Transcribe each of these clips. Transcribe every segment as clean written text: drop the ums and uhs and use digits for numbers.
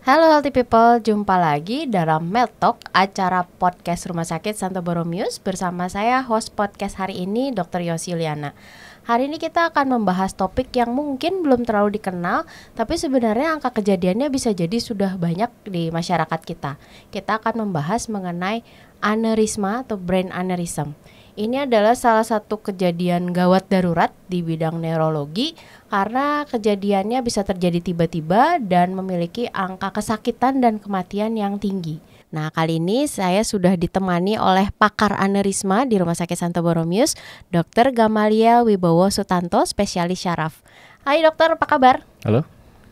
Halo healthy people, jumpa lagi dalam Mel Talk, acara podcast Rumah Sakit Santo Borromeus. Bersama saya host podcast hari ini Dr. Yosi Yuliana. Hari ini kita akan membahas topik yang mungkin belum terlalu dikenal, tapi sebenarnya angka kejadiannya bisa jadi sudah banyak di masyarakat kita. Kita akan membahas mengenai aneurisma atau brain aneurysm. Ini adalah salah satu kejadian gawat darurat di bidang neurologi karena kejadiannya bisa terjadi tiba-tiba dan memiliki angka kesakitan dan kematian yang tinggi. Nah, kali ini saya sudah ditemani oleh pakar aneurisma di Rumah Sakit Santo Borromeus, Dr. Gamaliel Wibowo Sutanto, spesialis syaraf. Hai dokter, apa kabar? Halo.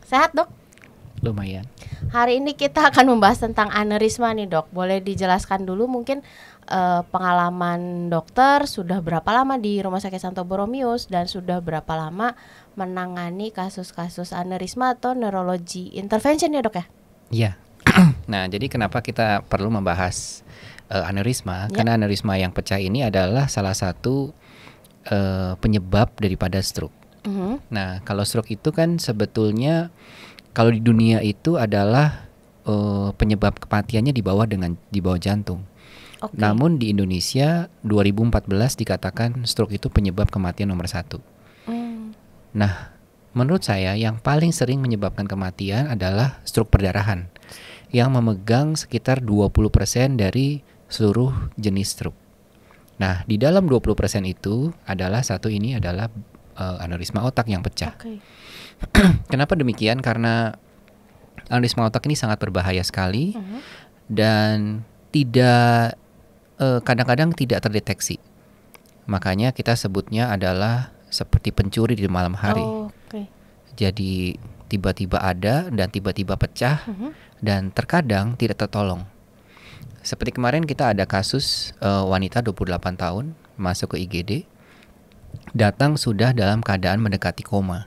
Sehat dok? Lumayan. Hari ini kita akan membahas tentang aneurisma nih dok. Boleh dijelaskan dulu mungkin pengalaman dokter sudah berapa lama di Rumah Sakit Santo Borromeus dan sudah berapa lama menangani kasus-kasus aneurisma atau neurologi intervention ya dok ya? Iya. Nah, jadi kenapa kita perlu membahas aneurisma? Ya. Karena aneurisma yang pecah ini adalah salah satu penyebab daripada stroke. Nah, kalau stroke itu kan sebetulnya kalau di dunia itu adalah penyebab kematiannya di bawah jantung. Okay. Namun di Indonesia 2014 dikatakan stroke itu penyebab kematian nomor 1. Nah, menurut saya yang paling sering menyebabkan kematian adalah stroke perdarahan yang memegang sekitar 20% dari seluruh jenis stroke. Nah, di dalam 20% itu adalah aneurisma otak yang pecah. Okay. Kenapa demikian? Karena aneurisma otak ini sangat berbahaya sekali dan kadang-kadang tidak terdeteksi. Makanya kita sebutnya adalah seperti pencuri di malam hari. Okay. Jadi tiba-tiba ada dan tiba-tiba pecah dan terkadang tidak tertolong. Seperti kemarin kita ada kasus wanita 28 tahun masuk ke IGD, datang sudah dalam keadaan mendekati koma.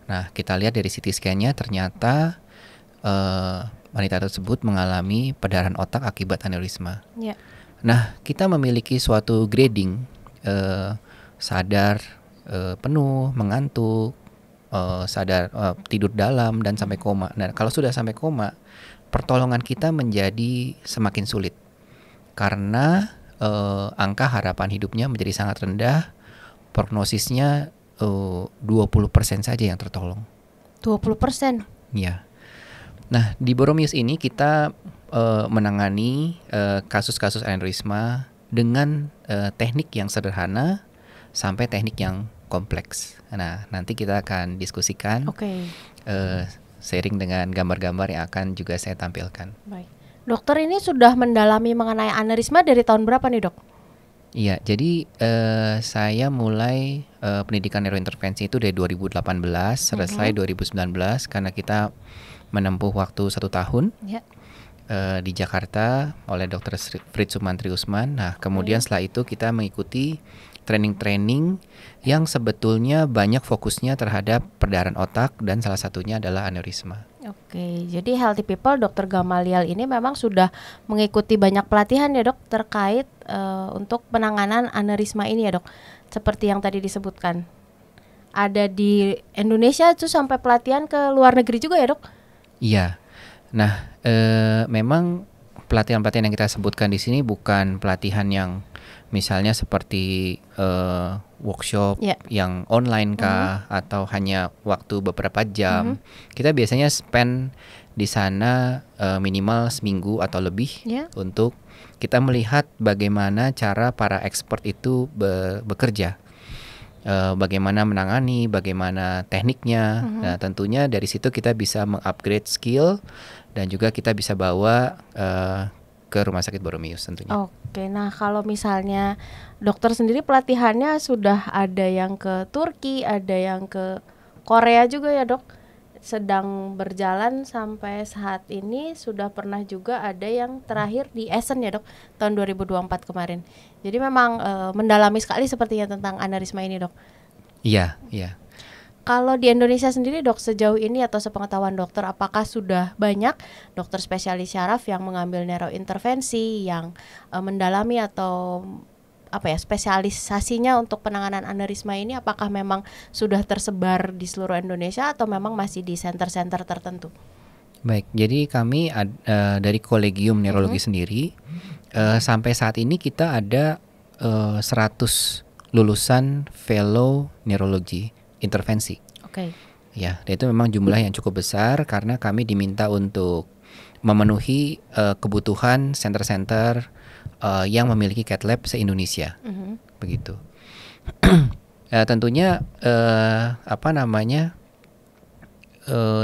Nah, kita lihat dari CT scan-nya ternyata wanita tersebut mengalami perdarahan otak akibat aneurisma. Yeah. Nah, kita memiliki suatu grading sadar, penuh, mengantuk, tidur dalam dan sampai koma. Nah, kalau sudah sampai koma, pertolongan kita menjadi semakin sulit karena angka harapan hidupnya menjadi sangat rendah. Prognosisnya 20% saja yang tertolong. 20%? Ya. Nah, di Borromeus ini kita menangani kasus-kasus aneurisma dengan teknik yang sederhana sampai teknik yang kompleks. Nah, nanti kita akan diskusikan sharing dengan gambar-gambar yang akan juga saya tampilkan. Baik. Dokter ini sudah mendalami mengenai aneurisma dari tahun berapa nih dok? Iya, jadi saya mulai pendidikan neurointervensi itu dari 2018, selesai 2019 karena kita menempuh waktu 1 tahun di Jakarta oleh Dr. Fritz Sumantri Usman. Nah, kemudian setelah itu kita mengikuti training-training yang sebetulnya banyak fokusnya terhadap perdarahan otak dan salah satunya adalah aneurisma. Oke, jadi healthy people Dr. Gamaliel ini memang sudah mengikuti banyak pelatihan ya dok terkait untuk penanganan aneurisma ini ya dok. Seperti yang tadi disebutkan, ada di Indonesia itu sampai pelatihan ke luar negeri juga ya dok? Iya. Nah, memang pelatihan-pelatihan yang kita sebutkan di sini bukan pelatihan yang misalnya seperti workshop yang online kah atau hanya waktu beberapa jam. Kita biasanya spend di sana minimal seminggu atau lebih untuk kita melihat bagaimana cara para expert itu bekerja. Bagaimana menangani, bagaimana tekniknya. Nah, tentunya dari situ kita bisa mengupgrade skill dan juga kita bisa bawa ke Rumah Sakit Borromeus tentunya. Oke, nah kalau misalnya dokter sendiri pelatihannya sudah ada yang ke Turki, ada yang ke Korea juga ya dok? Sedang berjalan sampai saat ini, sudah pernah juga ada yang terakhir di Essen ya dok, tahun 2024 kemarin. Jadi memang mendalami sekali sepertinya tentang aneurisma ini dok. Iya, iya. Kalau di Indonesia sendiri dok, sejauh ini atau sepengetahuan dokter, apakah sudah banyak dokter spesialis syaraf yang mengambil neurointervensi, yang mendalami atau spesialisasinya untuk penanganan aneurisma ini? Apakah memang sudah tersebar di seluruh Indonesia atau memang masih di center-center tertentu? Baik, jadi kami dari Kolegium Neurologi sendiri sampai saat ini kita ada 100 lulusan Fellow Neurologi Intervensi. Oke. Ya, dan itu memang jumlah yang cukup besar karena kami diminta untuk memenuhi kebutuhan center-center yang memiliki cath lab se-Indonesia, begitu. Tentunya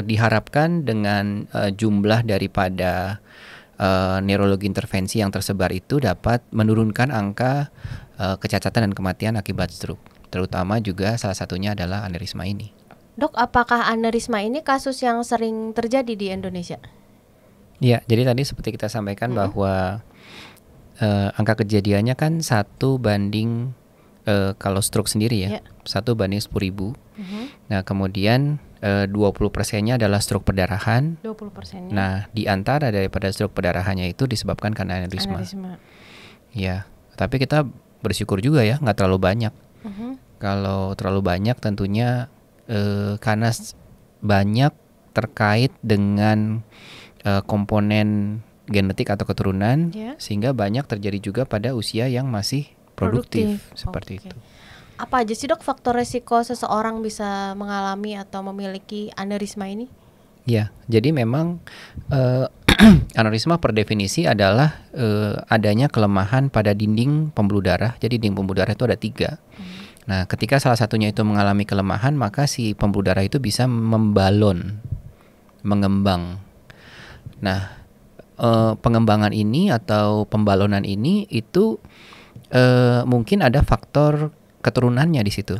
diharapkan dengan jumlah daripada neurologi intervensi yang tersebar itu dapat menurunkan angka kecacatan dan kematian akibat stroke, terutama juga salah satunya adalah aneurisma ini. Dok, apakah aneurisma ini kasus yang sering terjadi di Indonesia? Ya, jadi tadi seperti kita sampaikan bahwa angka kejadiannya kan 1 banding kalau stroke sendiri ya, 1 banding 10.000. Nah, kemudian 20%-nya adalah stroke perdarahan. 20%-nya. Nah, di antara daripada stroke perdarahannya itu disebabkan karena aneurisma. Ya, tapi kita bersyukur juga ya, nggak terlalu banyak. Kalau terlalu banyak tentunya karena banyak terkait dengan komponen genetik atau keturunan, sehingga banyak terjadi juga pada usia yang masih produktif. Seperti itu. Apa aja sih dok faktor resiko seseorang bisa mengalami atau memiliki aneurisma ini? Ya, jadi memang aneurisma per definisi adalah adanya kelemahan pada dinding pembuluh darah. Jadi dinding pembuluh darah itu ada 3. Nah, ketika salah satunya itu mengalami kelemahan, maka si pembuluh darah itu bisa membalon, mengembang. Nah, pengembangan ini atau pembalonan ini itu mungkin ada faktor keturunannya di situ,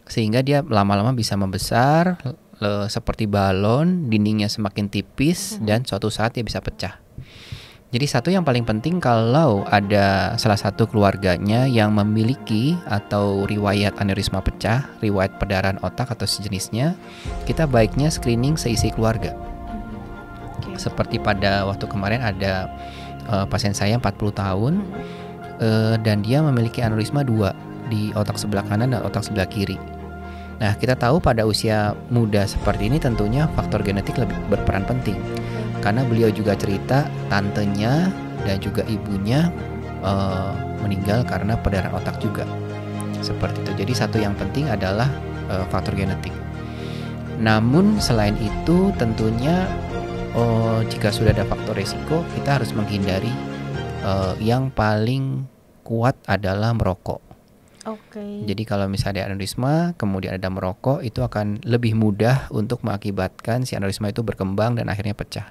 sehingga dia lama-lama bisa membesar seperti balon, dindingnya semakin tipis dan suatu saat dia bisa pecah. Jadi satu yang paling penting kalau ada salah satu keluarganya yang memiliki atau riwayat aneurisma pecah, riwayat perdarahan otak atau sejenisnya, kita baiknya screening seisi keluarga. Seperti pada waktu kemarin ada pasien saya 40 tahun dan dia memiliki aneurisma 2 di otak sebelah kanan dan otak sebelah kiri. Nah, kita tahu pada usia muda seperti ini tentunya faktor genetik lebih berperan penting. Karena beliau juga cerita tantenya dan juga ibunya meninggal karena perdarahan otak juga. Seperti itu. Jadi satu yang penting adalah faktor genetik. Namun selain itu tentunya jika sudah ada faktor resiko, kita harus menghindari yang paling kuat adalah merokok. Jadi kalau misalnya ada aneurisma, kemudian ada merokok, itu akan lebih mudah untuk mengakibatkan si aneurisma itu berkembang dan akhirnya pecah.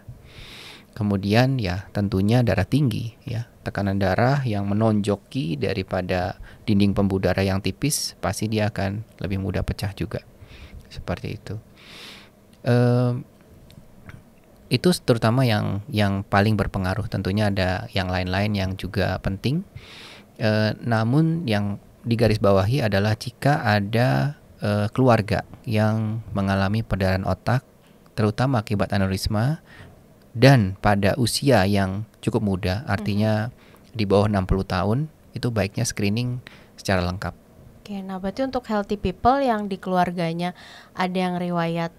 Kemudian ya tentunya darah tinggi, ya tekanan darah yang menonjoki daripada dinding pembuluh darah yang tipis, pasti dia akan lebih mudah pecah juga. Seperti itu. Itu terutama yang paling berpengaruh. Tentunya ada yang lain-lain yang juga penting. Namun yang digarisbawahi adalah jika ada keluarga yang mengalami perdarahan otak, terutama akibat aneurisma, dan pada usia yang cukup muda, artinya di bawah 60 tahun, itu baiknya screening secara lengkap. Nah berarti untuk healthy people yang di keluarganya ada yang riwayat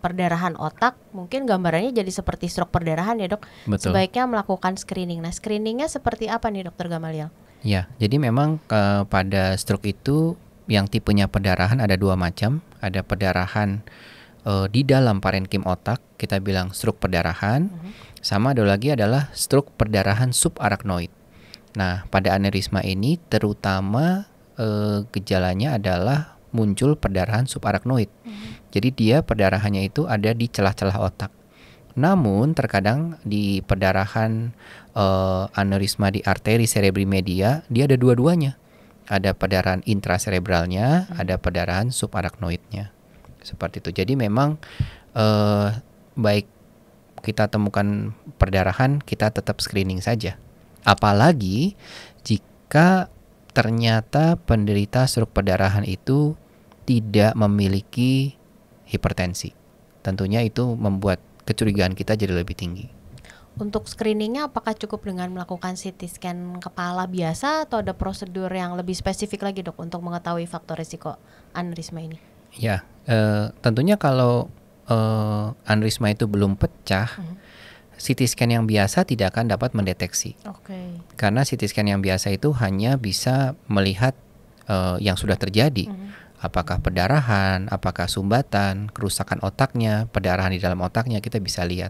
perdarahan otak, mungkin gambarannya jadi seperti stroke perdarahan ya dok. Betul. Sebaiknya melakukan screening. Nah screeningnya seperti apa nih dokter Gamaliel? Ya, jadi memang pada stroke itu yang tipenya perdarahan ada 2 macam. Ada perdarahan di dalam parenkim otak, kita bilang stroke perdarahan. Sama ada lagi adalah stroke perdarahan subarachnoid. Nah, pada aneurisma ini terutama gejalanya adalah muncul perdarahan subarachnoid. Jadi dia perdarahannya itu ada di celah-celah otak. Namun terkadang di perdarahan aneurisma di arteri cerebri media, dia ada dua-duanya. Ada perdarahan intracerebralnya, ada perdarahan subarachnoidnya. Seperti itu. Jadi memang baik kita temukan perdarahan, kita tetap screening saja. Apalagi jika ternyata penderita stroke perdarahan itu tidak memiliki hipertensi. Tentunya itu membuat kecurigaan kita jadi lebih tinggi. Untuk screeningnya apakah cukup dengan melakukan CT scan kepala biasa atau ada prosedur yang lebih spesifik lagi dok untuk mengetahui faktor risiko aneurisma ini? Ya, tentunya kalau aneurisma itu belum pecah, CT scan yang biasa tidak akan dapat mendeteksi. Karena CT scan yang biasa itu hanya bisa melihat yang sudah terjadi. Apakah pendarahan, apakah sumbatan, kerusakan otaknya, pendarahan di dalam otaknya kita bisa lihat.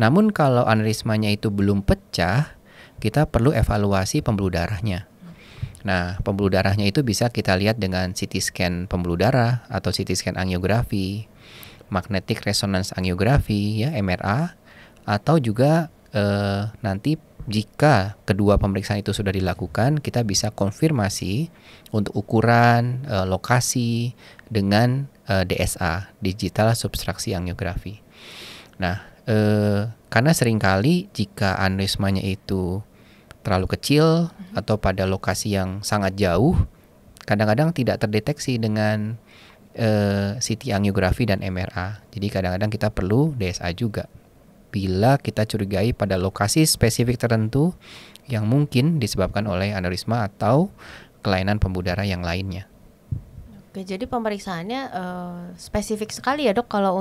Namun kalau aneurismanya itu belum pecah, kita perlu evaluasi pembuluh darahnya. Nah, pembuluh darahnya itu bisa kita lihat dengan CT scan pembuluh darah atau CT scan angiografi, magnetic resonance angiografi ya MRA, atau juga nanti jika kedua pemeriksaan itu sudah dilakukan, kita bisa konfirmasi untuk ukuran lokasi dengan DSA, digital substraksi angiografi. Nah, karena seringkali jika aneurismanya itu terlalu kecil atau pada lokasi yang sangat jauh, kadang-kadang tidak terdeteksi dengan CT angiografi dan MRA. Jadi kadang-kadang kita perlu DSA juga bila kita curigai pada lokasi spesifik tertentu yang mungkin disebabkan oleh aneurisma atau kelainan pembuluh darah yang lainnya. Oke, jadi pemeriksaannya spesifik sekali ya dok, kalau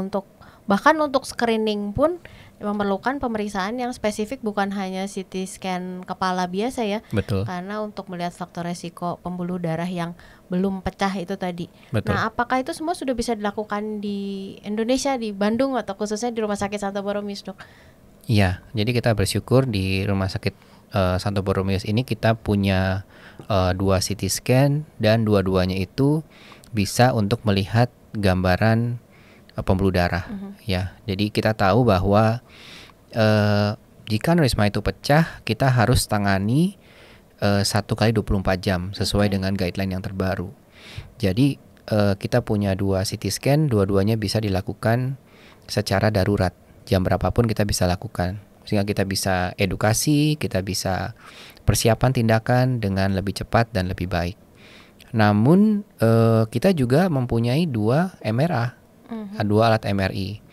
bahkan untuk screening pun memerlukan pemeriksaan yang spesifik, bukan hanya CT scan kepala biasa ya. Betul. Karena untuk melihat faktor resiko pembuluh darah yang belum pecah itu tadi. Betul. Nah, apakah itu semua sudah bisa dilakukan di Indonesia, di Bandung atau khususnya di Rumah Sakit Santo Borromeus, dok? Iya, jadi kita bersyukur di Rumah Sakit Santo Borromeus ini kita punya 2 CT scan dan dua-duanya itu bisa untuk melihat gambaran pembuluh darah. Ya, jadi kita tahu bahwa jika aneurisma itu pecah, kita harus tangani 1 kali 24 jam sesuai dengan guideline yang terbaru. Jadi kita punya 2 CT scan, dua-duanya bisa dilakukan secara darurat. Jam berapapun kita bisa lakukan, sehingga kita bisa edukasi, kita bisa persiapan tindakan dengan lebih cepat dan lebih baik. Namun kita juga mempunyai 2 MRA, 2 alat MRI,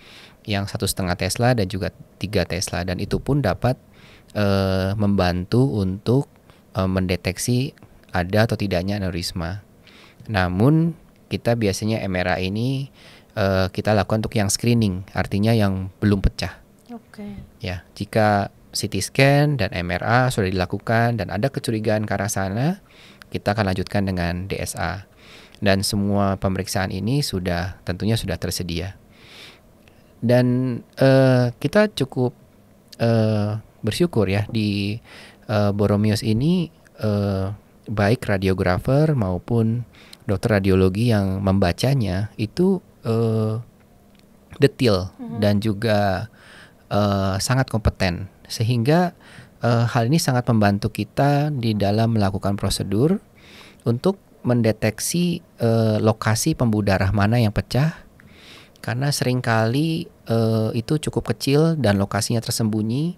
yang 1,5 Tesla dan juga 3 Tesla, dan itu pun dapat membantu untuk mendeteksi ada atau tidaknya aneurisma. Namun kita biasanya MRA ini kita lakukan untuk yang screening, artinya yang belum pecah. Ya, jika CT scan dan MRA sudah dilakukan dan ada kecurigaan ke arah sana, kita akan lanjutkan dengan DSA. Dan semua pemeriksaan ini tentunya sudah tersedia. Dan kita cukup bersyukur ya di Borromeus ini, baik radiografer maupun dokter radiologi yang membacanya itu detail dan juga sangat kompeten, sehingga hal ini sangat membantu kita di dalam melakukan prosedur untuk mendeteksi lokasi pembuluh darah mana yang pecah, karena seringkali itu cukup kecil dan lokasinya tersembunyi.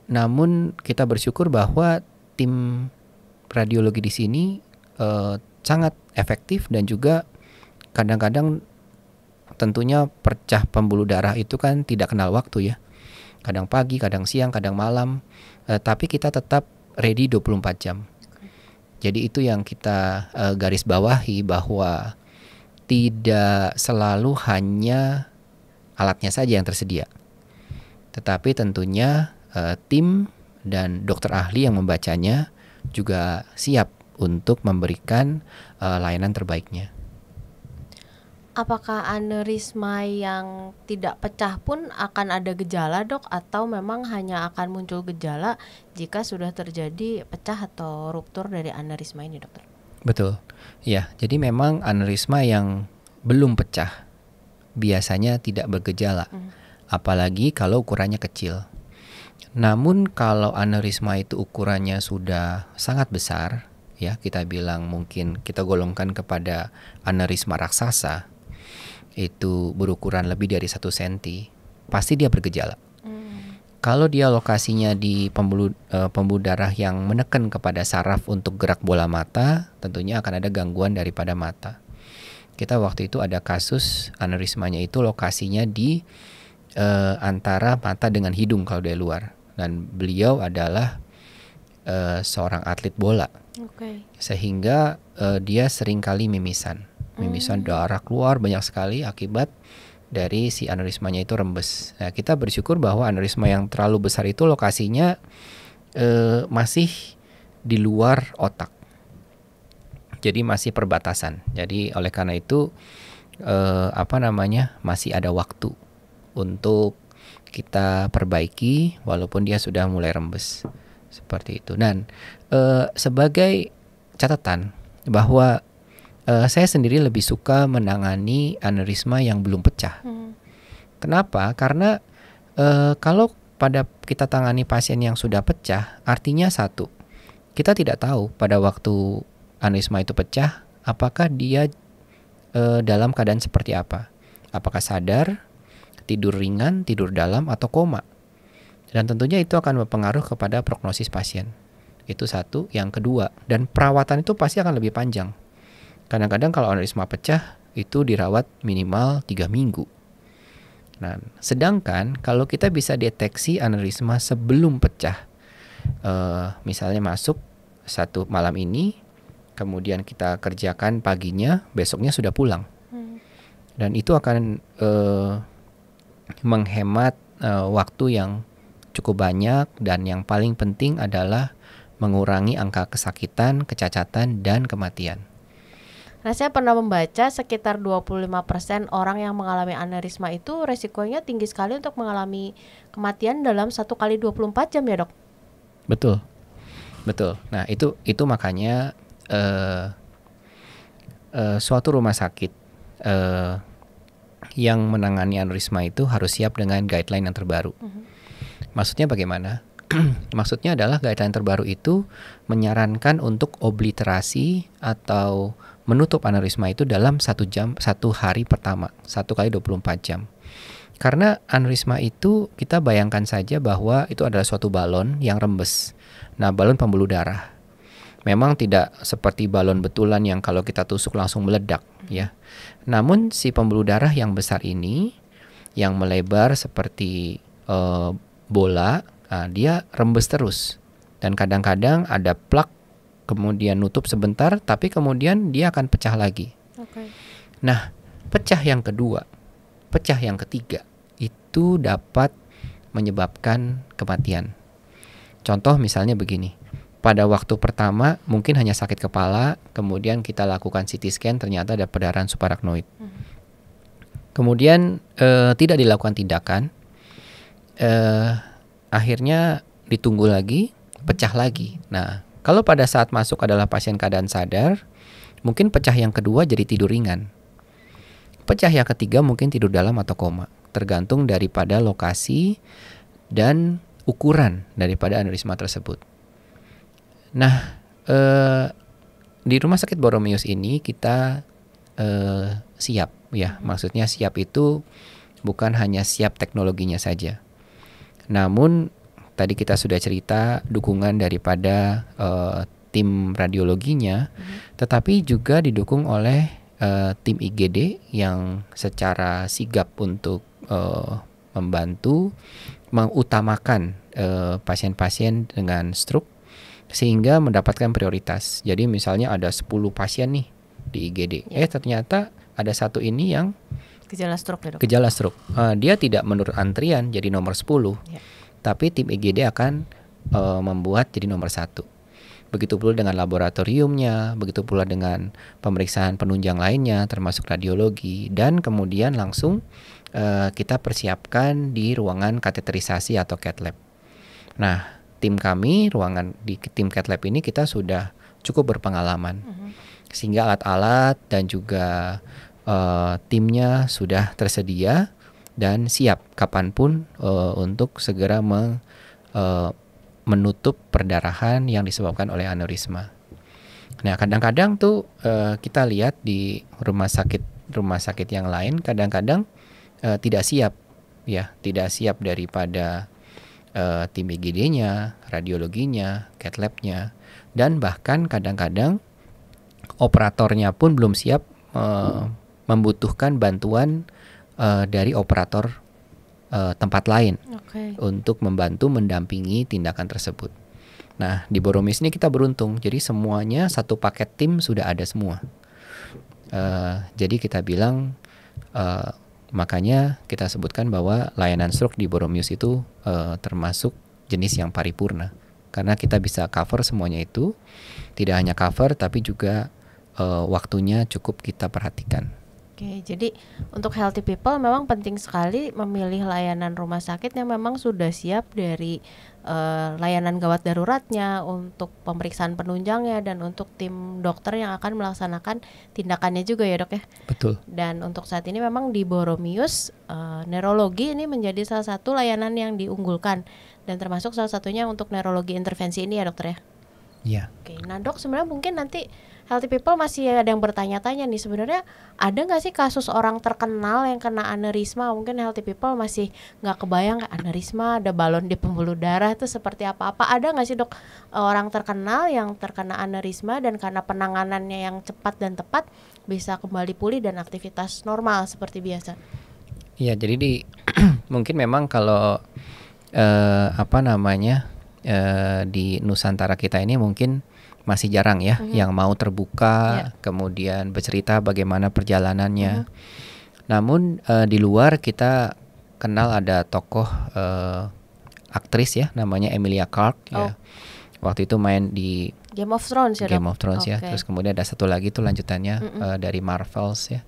Namun kita bersyukur bahwa tim radiologi di sini sangat efektif, dan juga kadang-kadang tentunya pecah pembuluh darah itu kan tidak kenal waktu ya. Kadang pagi, kadang siang, kadang malam, tapi kita tetap ready 24 jam. Jadi itu yang kita garis bawahi, bahwa tidak selalu hanya alatnya saja yang tersedia, tetapi tentunya tim dan dokter ahli yang membacanya juga siap untuk memberikan layanan terbaiknya. Apakah aneurisma yang tidak pecah pun akan ada gejala, dok, atau memang hanya akan muncul gejala jika sudah terjadi pecah atau ruptur dari aneurisma ini, dokter? Betul. Ya, jadi memang aneurisma yang belum pecah biasanya tidak bergejala, apalagi kalau ukurannya kecil. Namun kalau aneurisma itu ukurannya sudah sangat besar, ya kita bilang mungkin kita golongkan kepada aneurisma raksasa, itu berukuran lebih dari 1 cm, pasti dia bergejala. Kalau dia lokasinya di pembuluh darah yang menekan kepada saraf untuk gerak bola mata, tentunya akan ada gangguan daripada mata. Kita waktu itu ada kasus aneurismanya itu lokasinya di antara mata dengan hidung kalau dari luar, dan beliau adalah seorang atlet bola, sehingga dia seringkali mimisan. misalnya darah keluar banyak sekali akibat dari si aneurismanya itu rembes. Nah, kita bersyukur bahwa aneurisma yang terlalu besar itu lokasinya masih di luar otak. Jadi masih perbatasan. Jadi oleh karena itu masih ada waktu untuk kita perbaiki walaupun dia sudah mulai rembes. Seperti itu. Dan sebagai catatan bahwa saya sendiri lebih suka menangani aneurisma yang belum pecah. Kenapa? Karena kalau pada kita tangani pasien yang sudah pecah, artinya satu, kita tidak tahu pada waktu aneurisma itu pecah, apakah dia dalam keadaan seperti apa. Apakah sadar, tidur ringan, tidur dalam, atau koma. Dan tentunya itu akan berpengaruh kepada prognosis pasien. Itu satu. Yang kedua, dan perawatan itu pasti akan lebih panjang. Kadang-kadang kalau aneurisma pecah itu dirawat minimal 3 minggu. Nah, sedangkan kalau kita bisa deteksi aneurisma sebelum pecah, misalnya masuk satu malam ini, kemudian kita kerjakan paginya, besoknya sudah pulang. Dan itu akan menghemat waktu yang cukup banyak, dan yang paling penting adalah mengurangi angka kesakitan, kecacatan, dan kematian. Nah, saya pernah membaca sekitar 25% orang yang mengalami aneurisma itu resikonya tinggi sekali untuk mengalami kematian dalam 1 kali 24 jam ya, Dok? Betul. Nah, itu makanya suatu rumah sakit yang menangani aneurisma itu harus siap dengan guideline yang terbaru. Maksudnya bagaimana? Maksudnya adalah guideline terbaru itu menyarankan untuk obliterasi atau menutup aneurisma itu dalam 1 hari pertama, 1 kali 24 jam. Karena aneurisma itu kita bayangkan saja bahwa itu adalah suatu balon yang rembes. Nah, balon pembuluh darah. Memang tidak seperti balon betulan yang kalau kita tusuk langsung meledak, ya. Namun si pembuluh darah yang besar ini, yang melebar seperti bola, dia rembes terus. Dan kadang-kadang ada plak, kemudian nutup sebentar, tapi kemudian dia akan pecah lagi. Nah, pecah yang kedua, pecah yang ketiga, itu dapat menyebabkan kematian. Contoh misalnya begini, pada waktu pertama mungkin hanya sakit kepala, kemudian kita lakukan CT scan, ternyata ada perdarahan subarachnoid. Kemudian tidak dilakukan tindakan, akhirnya ditunggu lagi, pecah lagi. Nah, kalau pada saat masuk adalah pasien keadaan sadar, mungkin pecah yang kedua jadi tidur ringan. Pecah yang ketiga mungkin tidur dalam atau koma, tergantung daripada lokasi dan ukuran daripada aneurisma tersebut. Nah, di Rumah Sakit Boromius ini kita siap, ya. Maksudnya siap itu bukan hanya siap teknologinya saja, namun tadi kita sudah cerita dukungan daripada tim radiologinya, tetapi juga didukung oleh tim IGD yang secara sigap untuk membantu mengutamakan pasien-pasien dengan stroke sehingga mendapatkan prioritas. Jadi misalnya ada 10 pasien nih di IGD, ternyata ada satu ini yang gejala stroke, ya, Dok? Gejala stroke. Dia tidak menurut antrian jadi nomor 10. Tapi tim IGD akan membuat jadi nomor 1. Begitu pula dengan laboratoriumnya, begitu pula dengan pemeriksaan penunjang lainnya termasuk radiologi, dan kemudian langsung kita persiapkan di ruangan kateterisasi atau cath lab. Nah, tim kami di tim cath lab ini kita sudah cukup berpengalaman, sehingga alat-alat dan juga timnya sudah tersedia dan siap kapanpun untuk segera menutup perdarahan yang disebabkan oleh aneurisma. Nah, kadang-kadang tuh kita lihat di rumah sakit yang lain kadang-kadang tidak siap, ya, tidak siap daripada tim IGD-nya, radiologinya, cath lab-nya, dan bahkan kadang-kadang operatornya pun belum siap, membutuhkan bantuan dari operator tempat lain untuk membantu mendampingi tindakan tersebut. Nah, di Boromius ini kita beruntung, jadi semuanya satu paket tim sudah ada semua. Jadi kita bilang makanya kita sebutkan bahwa layanan stroke di Boromius itu termasuk jenis yang paripurna, karena kita bisa cover semuanya itu. Tidak hanya cover tapi juga waktunya cukup kita perhatikan. Oke, jadi untuk healthy people memang penting sekali memilih layanan rumah sakit yang memang sudah siap dari layanan gawat daruratnya, untuk pemeriksaan penunjangnya, dan untuk tim dokter yang akan melaksanakan tindakannya juga ya dok ya. Betul. Dan untuk saat ini memang di Boromius neurologi ini menjadi salah satu layanan yang diunggulkan, dan termasuk salah satunya untuk neurologi intervensi ini ya dokter ya. Iya. Oke, nah dok, sebenarnya mungkin nanti healthy people masih ada yang bertanya-tanya nih, sebenarnya ada nggak sih kasus orang terkenal yang kena aneurisma? Mungkin healthy people masih nggak kebayang aneurisma, ada balon di pembuluh darah itu seperti apa-apa. Ada nggak sih dok orang terkenal yang terkena aneurisma dan karena penanganannya yang cepat dan tepat bisa kembali pulih dan aktivitas normal seperti biasa? Iya, jadi mungkin memang kalau di Nusantara kita ini mungkin masih jarang ya yang mau terbuka, kemudian bercerita bagaimana perjalanannya. Namun di luar kita kenal ada tokoh aktris ya, namanya Emilia Clarke ya. Waktu itu main di Game of Thrones ya, Game of Thrones ya. Terus kemudian ada satu lagi tuh lanjutannya dari Marvels ya.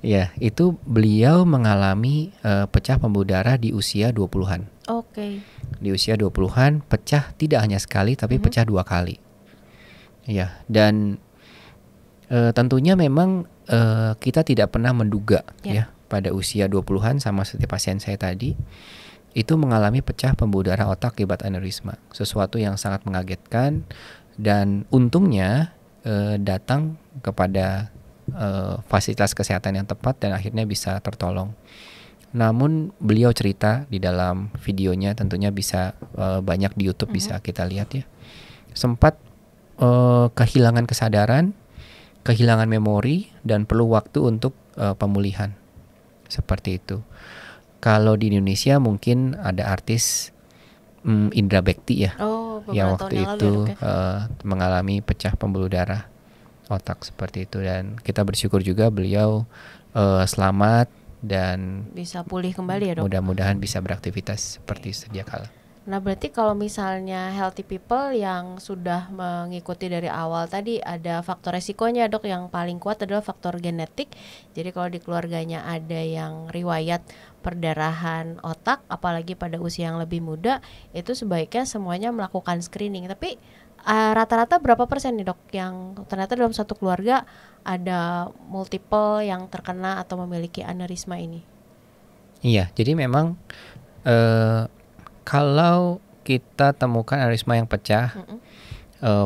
Ya, itu beliau mengalami pecah pembuluh darah di usia 20-an. Di usia 20-an pecah tidak hanya sekali tapi pecah 2 kali. Ya, dan tentunya memang kita tidak pernah menduga ya pada usia 20-an, sama seperti pasien saya tadi, itu mengalami pecah pembuluh darah otak akibat aneurisma. Sesuatu yang sangat mengagetkan, dan untungnya datang kepada fasilitas kesehatan yang tepat dan akhirnya bisa tertolong. Namun beliau cerita di dalam videonya, tentunya bisa banyak di YouTube bisa kita lihat ya. Sempat kehilangan kesadaran, kehilangan memori, dan perlu waktu untuk pemulihan. Seperti itu. Kalau di Indonesia mungkin ada artis Indra Bekti ya, yang waktu itu mengalami pecah pembuluh darah otak seperti itu, dan kita bersyukur juga beliau selamat dan bisa pulih kembali ya dok. Mudah-mudahan bisa beraktivitas seperti sedia kala. Nah berarti kalau misalnya healthy people yang sudah mengikuti dari awal tadi, ada faktor resikonya dok, yang paling kuat adalah faktor genetik. Jadi kalau di keluarganya ada yang riwayat perdarahan otak, apalagi pada usia yang lebih muda, itu sebaiknya semuanya melakukan screening. Tapi rata-rata berapa persen nih dok yang ternyata dalam satu keluarga ada multiple yang terkena atau memiliki aneurisma ini? Iya, jadi memang kalau kita temukan aneurisma yang pecah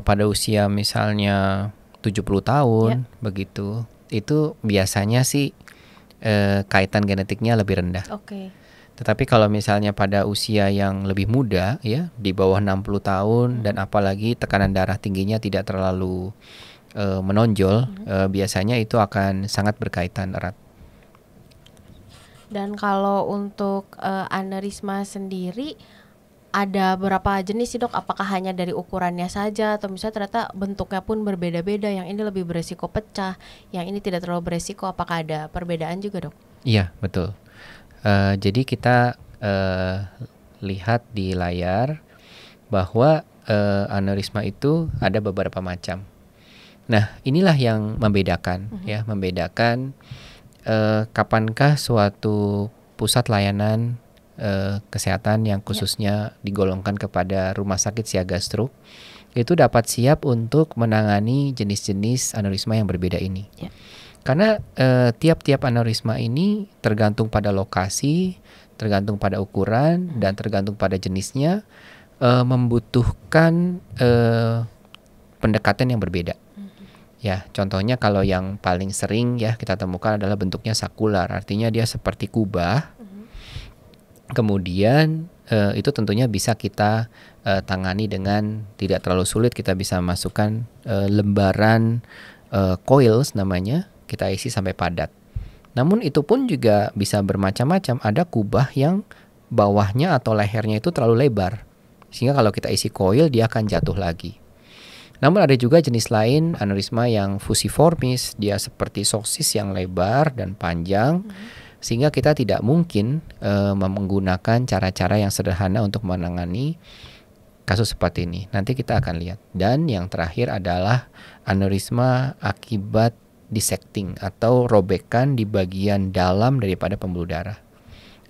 pada usia misalnya 70 tahun begitu, itu biasanya sih kaitan genetiknya lebih rendah. Tetapi kalau misalnya pada usia yang lebih muda ya, di bawah 60 tahun dan apalagi tekanan darah tingginya tidak terlalu menonjol, biasanya itu akan sangat berkaitan erat. Dan kalau untuk aneurisma sendiri ada berapa jenis sih dok? Apakah hanya dari ukurannya saja, atau misalnya ternyata bentuknya pun berbeda-beda, yang ini lebih beresiko pecah, yang ini tidak terlalu beresiko, apakah ada perbedaan juga dok? Iya betul. Jadi kita lihat di layar bahwa aneurisma itu ada beberapa macam. Nah inilah yang membedakan ya, membedakan kapankah suatu pusat layanan kesehatan yang khususnya digolongkan kepada rumah sakit siaga stroke itu dapat siap untuk menangani jenis-jenis aneurisma yang berbeda ini. Karena tiap-tiap aneurisma ini tergantung pada lokasi, tergantung pada ukuran, dan tergantung pada jenisnya, membutuhkan pendekatan yang berbeda. Ya, contohnya kalau yang paling sering ya kita temukan adalah bentuknya sakular, artinya dia seperti kubah. Kemudian itu tentunya bisa kita tangani dengan tidak terlalu sulit. Kita bisa masukkan lembaran coils namanya, kita isi sampai padat. Namun itu pun juga bisa bermacam-macam. Ada kubah yang bawahnya atau lehernya itu terlalu lebar, sehingga kalau kita isi coil dia akan jatuh lagi. Namun ada juga jenis lain aneurisma yang fusiformis, dia seperti sosis yang lebar dan panjang, sehingga kita tidak mungkin menggunakan cara-cara yang sederhana untuk menangani kasus seperti ini. Nanti kita akan lihat. Dan yang terakhir adalah aneurisma akibat dissecting atau robekan di bagian dalam daripada pembuluh darah.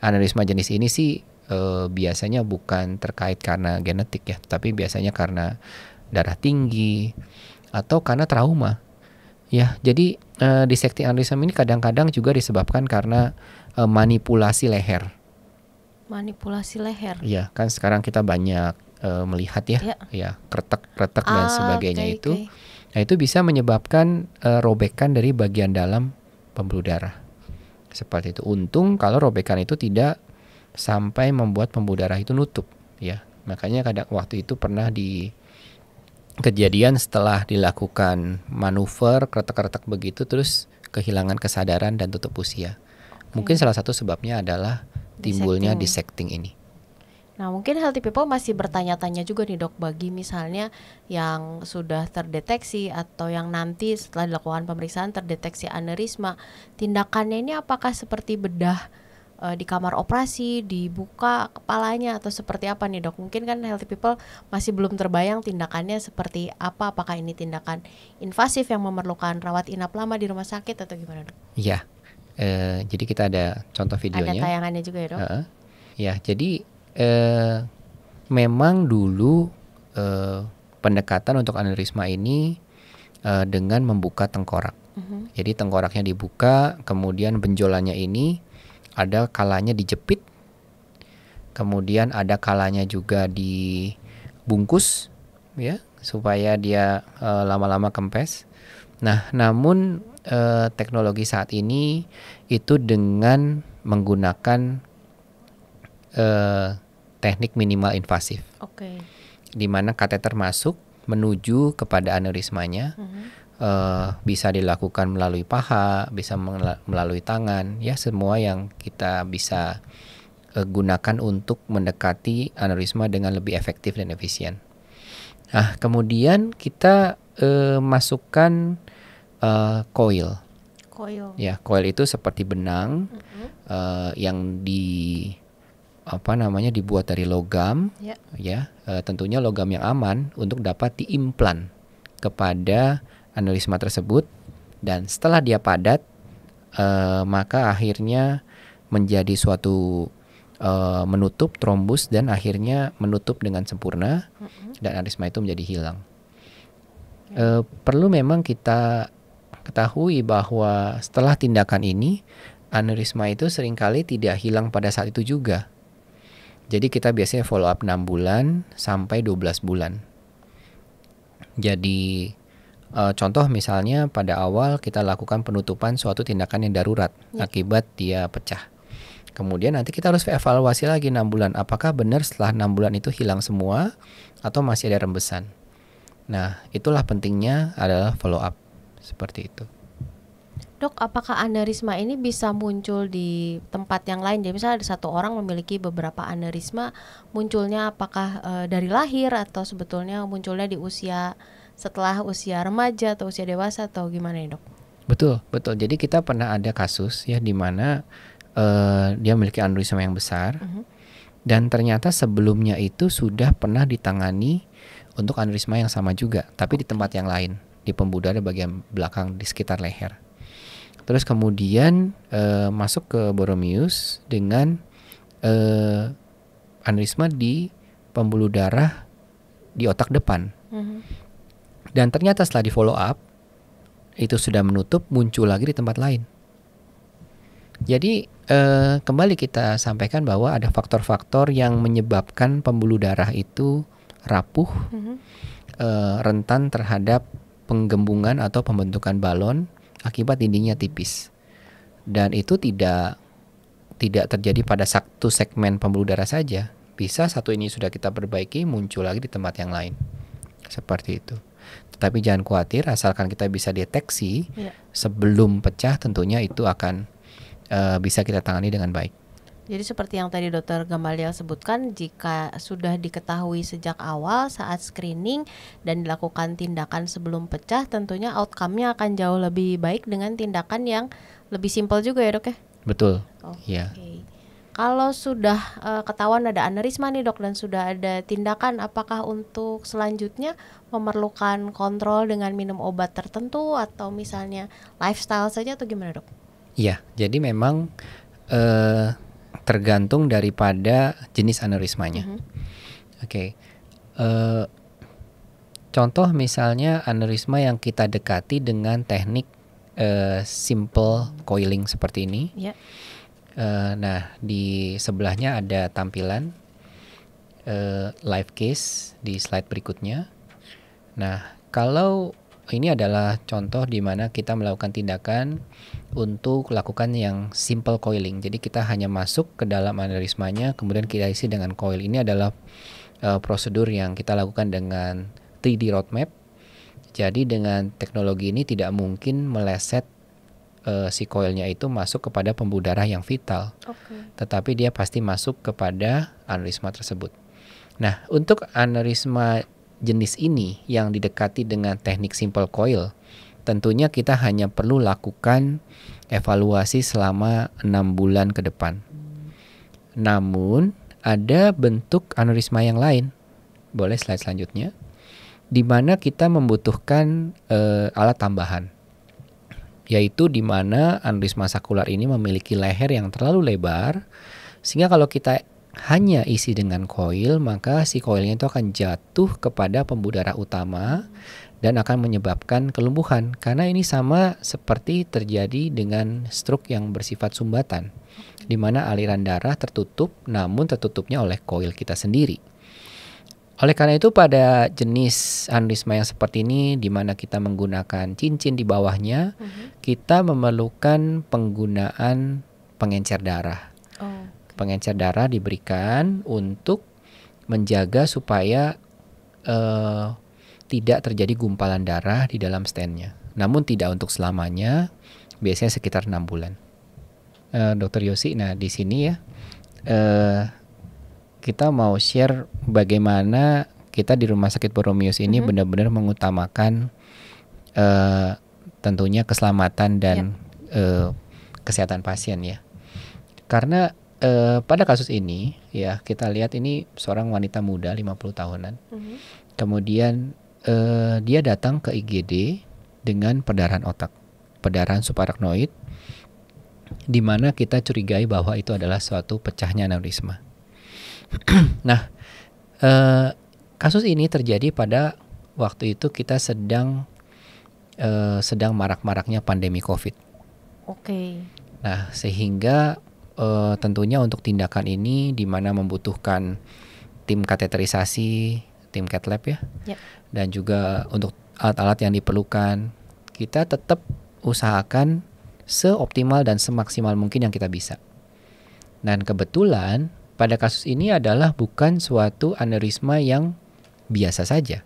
Aneurisma jenis ini sih biasanya bukan terkait karena genetik ya, tapi biasanya karena darah tinggi atau karena trauma. Ya, jadi dissecting aneurisma ini kadang-kadang juga disebabkan karena manipulasi leher. Manipulasi leher. Ya, kan sekarang kita banyak melihat ya kretek-kretek dan sebagainya itu. Nah, itu bisa menyebabkan robekan dari bagian dalam pembuluh darah. Seperti itu. Untung kalau robekan itu tidak sampai membuat pembuluh darah itu nutup, ya. Makanya kadang waktu itu pernah di kejadian setelah dilakukan manuver kretek-kretek begitu terus kehilangan kesadaran dan tutup usia. Mungkin salah satu sebabnya adalah timbulnya dissecting ini. Nah, mungkin healthy people masih bertanya-tanya juga nih dok, bagi misalnya yang sudah terdeteksi atau yang nanti setelah dilakukan pemeriksaan terdeteksi aneurisma, tindakannya ini apakah seperti bedah di kamar operasi, dibuka kepalanya atau seperti apa nih dok? Mungkin kan healthy people masih belum terbayang tindakannya seperti apa, apakah ini tindakan invasif yang memerlukan rawat inap lama di rumah sakit atau gimana dok? Iya, jadi kita ada contoh videonya. Ada tayangannya juga ya dok? Ya, jadi memang dulu pendekatan untuk aneurisma ini dengan membuka tengkorak. Jadi tengkoraknya dibuka, kemudian benjolannya ini ada kalanya dijepit, kemudian ada kalanya juga dibungkus, ya, supaya dia lama-lama kempes. Nah, namun teknologi saat ini itu dengan menggunakan teknik minimal invasif, di mana kateter masuk menuju kepada aneurismanya. Bisa dilakukan melalui paha, bisa melalui tangan, ya, semua yang kita bisa gunakan untuk mendekati aneurisma dengan lebih efektif dan efisien. Nah, kemudian kita masukkan coil. Ya, coil itu seperti benang yang dibuat dari logam, ya, tentunya logam yang aman untuk dapat diimplan kepada aneurisma tersebut, dan setelah dia padat maka akhirnya menjadi suatu menutup trombus dan akhirnya menutup dengan sempurna dan aneurisma itu menjadi hilang. Perlu memang kita ketahui bahwa setelah tindakan ini aneurisma itu seringkali tidak hilang pada saat itu juga. Jadi kita biasanya follow up 6 bulan sampai 12 bulan. Jadi contoh misalnya pada awal kita lakukan penutupan suatu tindakan yang darurat akibat dia pecah. Kemudian nanti kita harus evaluasi lagi 6 bulan. Apakah benar setelah 6 bulan itu hilang semua atau masih ada rembesan? Nah, itulah pentingnya adalah follow up seperti itu. Dok, apakah aneurisma ini bisa muncul di tempat yang lain? Jadi misalnya ada satu orang memiliki beberapa aneurisma, munculnya apakah dari lahir atau sebetulnya munculnya di usia setelah usia remaja atau usia dewasa atau gimana ya dok? Betul. Jadi kita pernah ada kasus ya di mana dia memiliki aneurisma yang besar dan ternyata sebelumnya itu sudah pernah ditangani untuk aneurisma yang sama juga, tapi di tempat yang lain, di pembuluh darah bagian belakang di sekitar leher. Terus kemudian masuk ke Boromius dengan aneurisma di pembuluh darah di otak depan. Dan ternyata setelah di follow up itu sudah menutup, muncul lagi di tempat lain. Jadi kembali kita sampaikan bahwa ada faktor-faktor yang menyebabkan pembuluh darah itu rapuh, rentan terhadap penggembungan atau pembentukan balon akibat dindingnya tipis. Dan itu tidak terjadi pada satu segmen pembuluh darah saja. Bisa satu ini sudah kita perbaiki, muncul lagi di tempat yang lain. Seperti itu. Tetapi jangan khawatir, asalkan kita bisa deteksi sebelum pecah, tentunya itu akan bisa kita tangani dengan baik. Jadi seperti yang tadi Dokter Gamaliel sebutkan, jika sudah diketahui sejak awal saat screening dan dilakukan tindakan sebelum pecah, tentunya outcome-nya akan jauh lebih baik dengan tindakan yang lebih simpel juga ya dok ya? Betul. Oke. Kalau sudah ketahuan ada aneurisma nih dok dan sudah ada tindakan, apakah untuk selanjutnya memerlukan kontrol dengan minum obat tertentu atau misalnya lifestyle saja atau gimana dok? Iya, jadi memang tergantung daripada jenis aneurismanya. Oke. Contoh misalnya aneurisma yang kita dekati dengan teknik simple coiling seperti ini. Yeah. Nah, di sebelahnya ada tampilan live case di slide berikutnya. Nah, kalau ini adalah contoh di mana kita melakukan tindakan untuk lakukan yang simple coiling. Jadi kita hanya masuk ke dalam aneurismanya, kemudian kita isi dengan coil. Ini adalah prosedur yang kita lakukan dengan 3D roadmap. Jadi dengan teknologi ini tidak mungkin meleset si coilnya itu masuk kepada pembuluh darah yang vital. Tetapi dia pasti masuk kepada aneurisma tersebut. Nah, untuk aneurisma jenis ini yang didekati dengan teknik simple coil, tentunya kita hanya perlu lakukan evaluasi selama 6 bulan ke depan. Namun, ada bentuk aneurisma yang lain. Boleh slide selanjutnya. Di mana kita membutuhkan alat tambahan. Yaitu di mana aneurisma sakular ini memiliki leher yang terlalu lebar, sehingga kalau kita hanya isi dengan coil, maka si coilnya itu akan jatuh kepada pembuluh darah utama dan akan menyebabkan kelumpuhan. Karena ini sama seperti terjadi dengan stroke yang bersifat sumbatan, di mana aliran darah tertutup, namun tertutupnya oleh coil kita sendiri. Oleh karena itu pada jenis aneurisma yang seperti ini, di mana kita menggunakan cincin di bawahnya, kita memerlukan penggunaan pengencer darah. Pengencer darah diberikan untuk menjaga supaya tidak terjadi gumpalan darah di dalam stennya. Namun tidak untuk selamanya, biasanya sekitar 6 bulan. Dr. Yosi, nah di sini ya kita mau share bagaimana kita di Rumah Sakit Boromius ini benar-benar mengutamakan tentunya keselamatan dan kesehatan pasien ya. Karena pada kasus ini ya kita lihat ini seorang wanita muda 50 tahunan. Kemudian dia datang ke IGD dengan perdarahan otak, perdarahan subarachnoid, di mana kita curigai bahwa itu adalah suatu pecahnya aneurisma. Nah, kasus ini terjadi pada waktu itu kita sedang marak-maraknya pandemi COVID. Nah, sehingga tentunya untuk tindakan ini di mana membutuhkan tim kateterisasi, tim cath lab ya, dan juga untuk alat-alat yang diperlukan, kita tetap usahakan seoptimal dan semaksimal mungkin yang kita bisa. Dan kebetulan pada kasus ini adalah bukan suatu aneurisma yang biasa saja.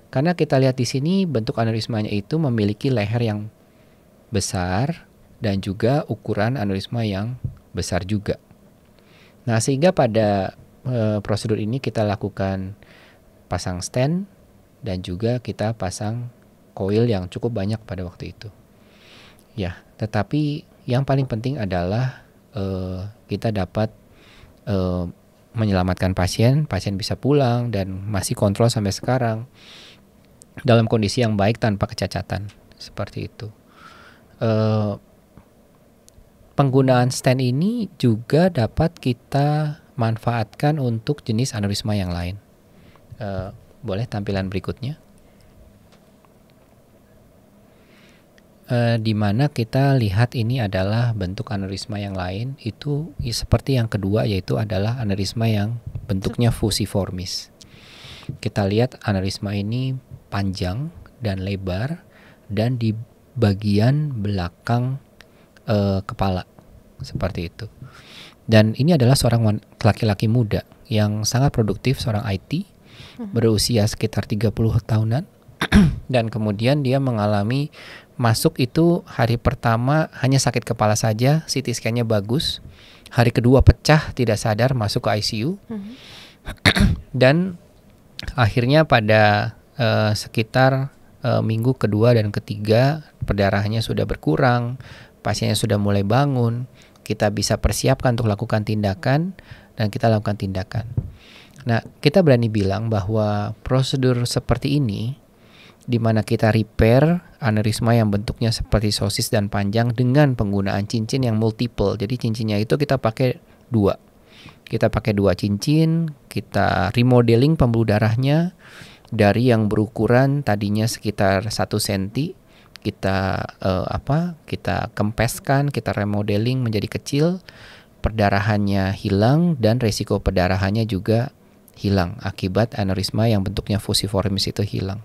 Karena kita lihat di sini bentuk aneurismanya itu memiliki leher yang besar dan juga ukuran aneurisma yang besar juga. Nah, sehingga pada prosedur ini kita lakukan pasang stent dan juga kita pasang coil yang cukup banyak pada waktu itu. Ya, tetapi yang paling penting adalah kita dapat menyelamatkan pasien bisa pulang dan masih kontrol sampai sekarang dalam kondisi yang baik tanpa kecacatan seperti itu. Penggunaan stent ini juga dapat kita manfaatkan untuk jenis aneurisma yang lain. Boleh tampilan berikutnya. Di mana kita lihat ini adalah bentuk aneurisma yang lain, itu seperti yang kedua, yaitu adalah aneurisma yang bentuknya fusiformis. Kita lihat aneurisma ini panjang dan lebar dan di bagian belakang kepala seperti itu. Dan ini adalah seorang laki-laki muda yang sangat produktif, seorang IT, berusia sekitar 30 tahunan. Dan kemudian dia mengalami masuk itu hari pertama hanya sakit kepala saja, CT scan-nya bagus, Hari kedua pecah, tidak sadar, masuk ke ICU. Dan akhirnya pada sekitar minggu kedua dan ketiga perdarahannya sudah berkurang, pasiennya sudah mulai bangun, kita bisa persiapkan untuk lakukan tindakan dan kita lakukan tindakan. Nah, kita berani bilang bahwa prosedur seperti ini di mana kita repair aneurisma yang bentuknya seperti sosis dan panjang dengan penggunaan cincin yang multiple. Jadi cincinnya itu kita pakai 2. Kita pakai 2 cincin, kita remodeling pembuluh darahnya dari yang berukuran tadinya sekitar 1 cm, kita kita kempeskan, kita remodeling menjadi kecil, perdarahannya hilang dan resiko perdarahannya juga hilang akibat aneurisma yang bentuknya fusiformis itu hilang.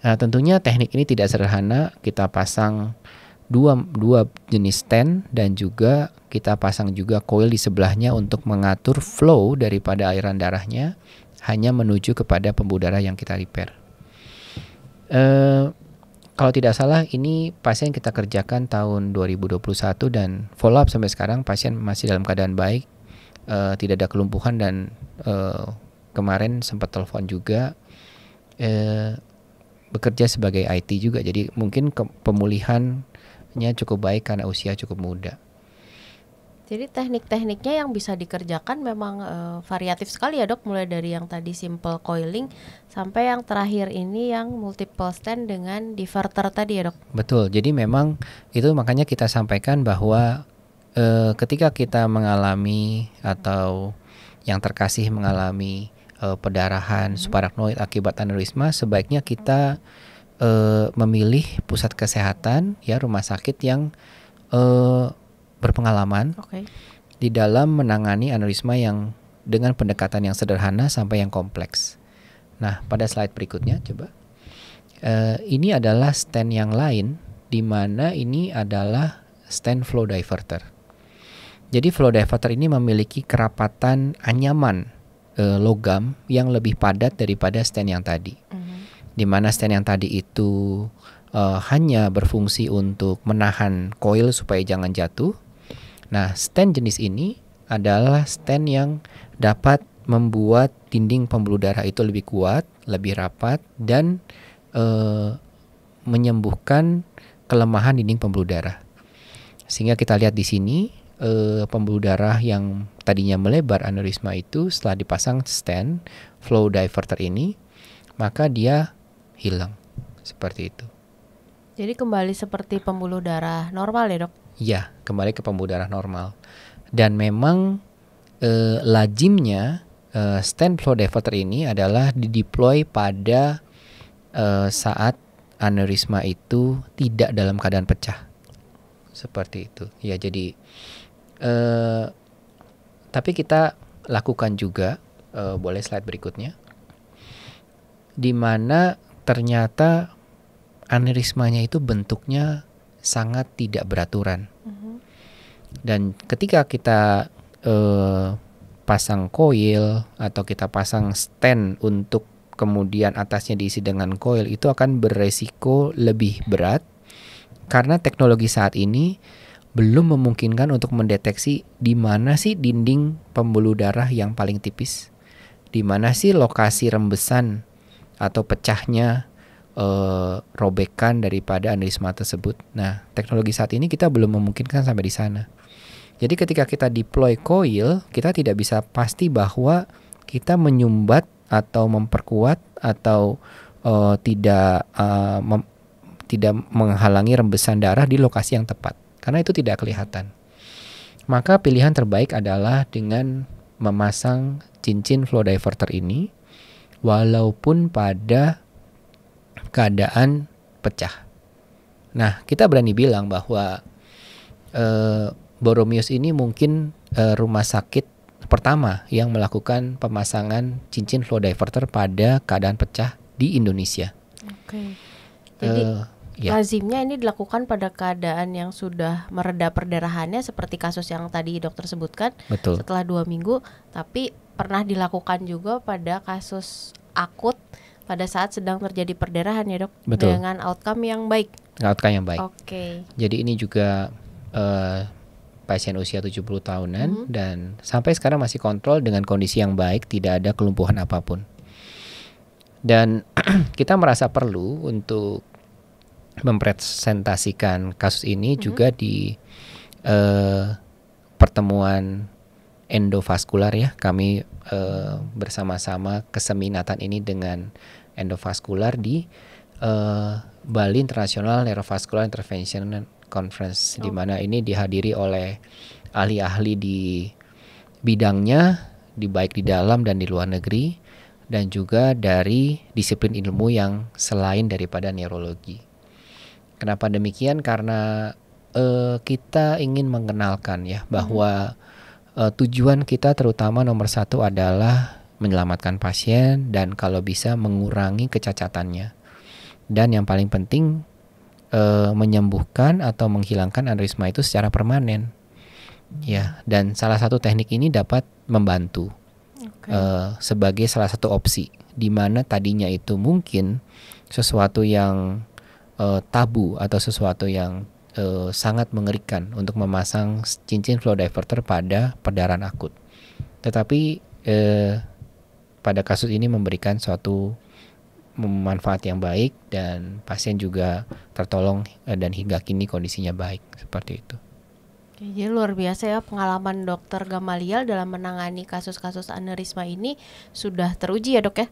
Nah, tentunya teknik ini tidak sederhana. Kita pasang dua jenis stent dan juga kita pasang juga coil di sebelahnya untuk mengatur flow daripada aliran darahnya hanya menuju kepada pembuluh darah yang kita repair. Kalau tidak salah ini pasien kita kerjakan tahun 2021 dan follow up sampai sekarang pasien masih dalam keadaan baik, tidak ada kelumpuhan dan kemarin sempat telepon juga. Bekerja sebagai IT juga, jadi mungkin pemulihannya cukup baik karena usia cukup muda. Jadi teknik-tekniknya yang bisa dikerjakan memang variatif sekali ya dok, mulai dari yang tadi simple coiling sampai yang terakhir ini yang multiple stent dengan diverter tadi ya dok. Betul, jadi memang itu makanya kita sampaikan bahwa ketika kita mengalami atau yang terkasih mengalami perdarahan subarachnoid akibat aneurisma, sebaiknya kita memilih pusat kesehatan ya, rumah sakit yang berpengalaman di dalam menangani aneurisma yang dengan pendekatan yang sederhana sampai yang kompleks. Nah, pada slide berikutnya coba. Ini adalah stent yang lain di mana ini adalah stent flow diverter. Jadi flow diverter ini memiliki kerapatan anyaman logam yang lebih padat daripada stent yang tadi. Di mana stent yang tadi itu hanya berfungsi untuk menahan coil supaya jangan jatuh. Nah, stent jenis ini adalah stent yang dapat membuat dinding pembuluh darah itu lebih kuat, lebih rapat dan menyembuhkan kelemahan dinding pembuluh darah. Sehingga kita lihat di sini pembuluh darah yang tadinya melebar aneurisma itu setelah dipasang stent flow diverter ini, maka dia hilang seperti itu. Jadi kembali seperti pembuluh darah normal ya dok? Ya, kembali ke pembuluh darah normal. Dan memang lazimnya stent flow diverter ini adalah dideploy pada saat aneurisma itu tidak dalam keadaan pecah. Seperti itu. Ya, jadi tapi kita lakukan juga, boleh slide berikutnya, di mana ternyata aneurismanya itu bentuknya sangat tidak beraturan. Dan ketika kita pasang coil atau kita pasang stent untuk kemudian atasnya diisi dengan coil, itu akan beresiko lebih berat karena teknologi saat ini belum memungkinkan untuk mendeteksi di mana sih dinding pembuluh darah yang paling tipis, di mana sih lokasi rembesan atau pecahnya robekan daripada aneurisma tersebut. Nah, teknologi saat ini kita belum memungkinkan sampai di sana. Jadi ketika kita deploy coil, kita tidak bisa pasti bahwa kita menyumbat atau memperkuat atau tidak menghalangi rembesan darah di lokasi yang tepat. Karena itu tidak kelihatan. Maka pilihan terbaik adalah dengan memasang cincin flow diverter ini walaupun pada keadaan pecah. Nah, kita berani bilang bahwa Boromius ini mungkin rumah sakit pertama yang melakukan pemasangan cincin flow diverter pada keadaan pecah di Indonesia. Oke. Jadi lazimnya ini dilakukan pada keadaan yang sudah mereda perdarahannya seperti kasus yang tadi dokter sebutkan. Betul. Setelah 2 minggu, tapi pernah dilakukan juga pada kasus akut pada saat sedang terjadi perdarahan ya dok. Betul. Dengan outcome yang baik. Outcome yang baik. Oke. Jadi ini juga pasien usia 70 tahunan dan sampai sekarang masih kontrol dengan kondisi yang baik, tidak ada kelumpuhan apapun. Dan kita merasa perlu untuk mempresentasikan kasus ini juga di pertemuan endovaskular ya. Kami bersama-sama keseminatan ini dengan endovaskular di Bali International Neurovascular Intervention Conference, di mana ini dihadiri oleh ahli-ahli di bidangnya, baik di dalam dan di luar negeri, dan juga dari disiplin ilmu yang selain daripada neurologi. Kenapa demikian? Karena kita ingin mengenalkan ya bahwa tujuan kita terutama nomor satu adalah menyelamatkan pasien dan kalau bisa mengurangi kecacatannya. Dan yang paling penting menyembuhkan atau menghilangkan aneurisma itu secara permanen. Ya, dan salah satu teknik ini dapat membantu sebagai salah satu opsi, di mana tadinya itu mungkin sesuatu yang tabu atau sesuatu yang sangat mengerikan untuk memasang cincin flow diverter pada perdarahan akut. Tetapi pada kasus ini memberikan suatu manfaat yang baik dan pasien juga tertolong dan hingga kini kondisinya baik seperti itu. Jadi luar biasa ya pengalaman Dokter Gamaliel dalam menangani kasus-kasus aneurisma ini sudah teruji ya dok ya,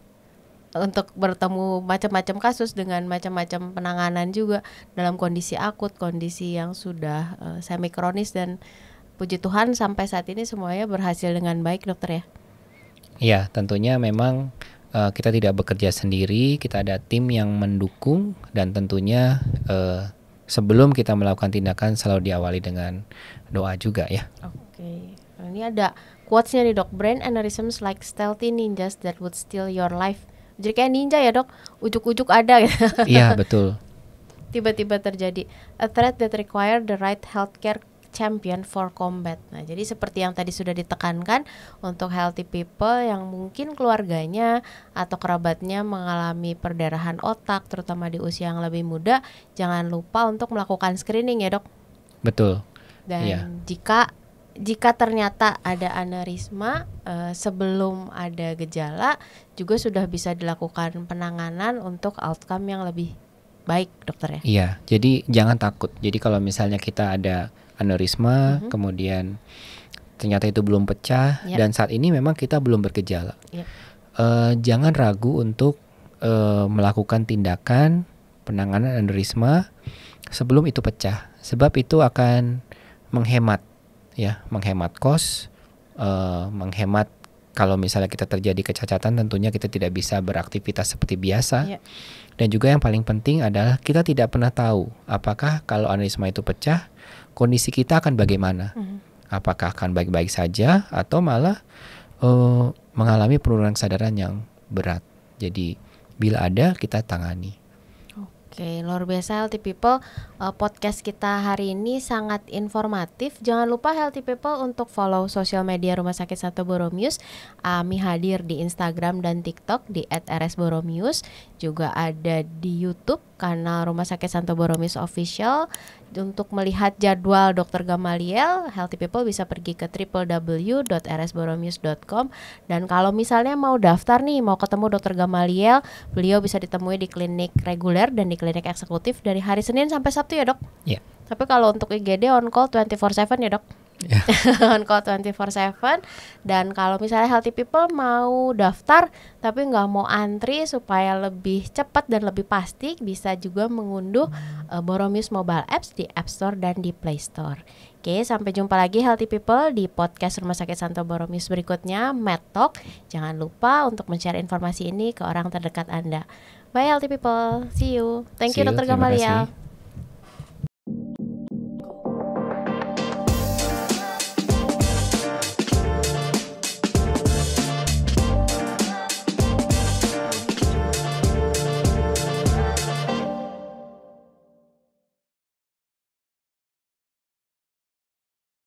untuk bertemu macam-macam kasus dengan macam-macam penanganan juga dalam kondisi akut, kondisi yang sudah semi kronis, dan puji Tuhan sampai saat ini semuanya berhasil dengan baik dokter ya. Ya tentunya memang kita tidak bekerja sendiri, kita ada tim yang mendukung dan tentunya sebelum kita melakukan tindakan selalu diawali dengan doa juga ya. Oke. Nah, ini ada quotes-nya nih dok, brain aneurysms like stealthy ninjas that would steal your life. Jadi kayak ninja ya dok, ujuk-ujuk ada ya. Iya betul. Tiba-tiba terjadi a threat that require the right healthcare champion for combat. Nah, jadi seperti yang tadi sudah ditekankan, untuk healthy people yang mungkin keluarganya atau kerabatnya mengalami perdarahan otak, terutama di usia yang lebih muda, jangan lupa untuk melakukan screening ya dok. Betul. Dan jika ternyata ada aneurisma sebelum ada gejala, juga sudah bisa dilakukan penanganan untuk outcome yang lebih baik dokter ya. Iya, jadi jangan takut. Jadi kalau misalnya kita ada aneurisma, kemudian ternyata itu belum pecah, dan saat ini memang kita belum bergejala, jangan ragu untuk melakukan tindakan penanganan aneurisma sebelum itu pecah, sebab itu akan menghemat kos, menghemat kalau misalnya kita terjadi kecacatan, tentunya kita tidak bisa beraktivitas seperti biasa. Dan juga yang paling penting adalah kita tidak pernah tahu apakah kalau aneurisma itu pecah, kondisi kita akan bagaimana. Apakah akan baik-baik saja atau malah mengalami penurunan kesadaran yang berat. Jadi bila ada, kita tangani. Oke, luar biasa Healthy People. Podcast kita hari ini sangat informatif. Jangan lupa Healthy People untuk follow sosial media Rumah Sakit Santo Borromeus. Kami hadir di Instagram dan TikTok di @rsborromeus. Juga ada di YouTube kanal Rumah Sakit Santo Borromeus Official. Untuk melihat jadwal Dr. Gamaliel, Healthy People bisa pergi ke www.rsborromeus.com. Dan kalau misalnya mau daftar nih, mau ketemu Dr. Gamaliel, beliau bisa ditemui di klinik reguler dan di klinik eksekutif dari hari Senin sampai Sabtu ya dok? Iya. Tapi kalau untuk IGD on call 24/7 ya dok? On call 24/7. Dan kalau misalnya Healthy People mau daftar tapi nggak mau antri supaya lebih cepat dan lebih pasti, bisa juga mengunduh Borromeus Mobile Apps di App Store dan di Play Store. Oke, sampai jumpa lagi Healthy People di podcast Rumah Sakit Santo Borromeus berikutnya, Med Talk. Jangan lupa untuk men-share informasi ini ke orang terdekat Anda. Bye Healthy People, see you. Thank you Dr. Gamaliel.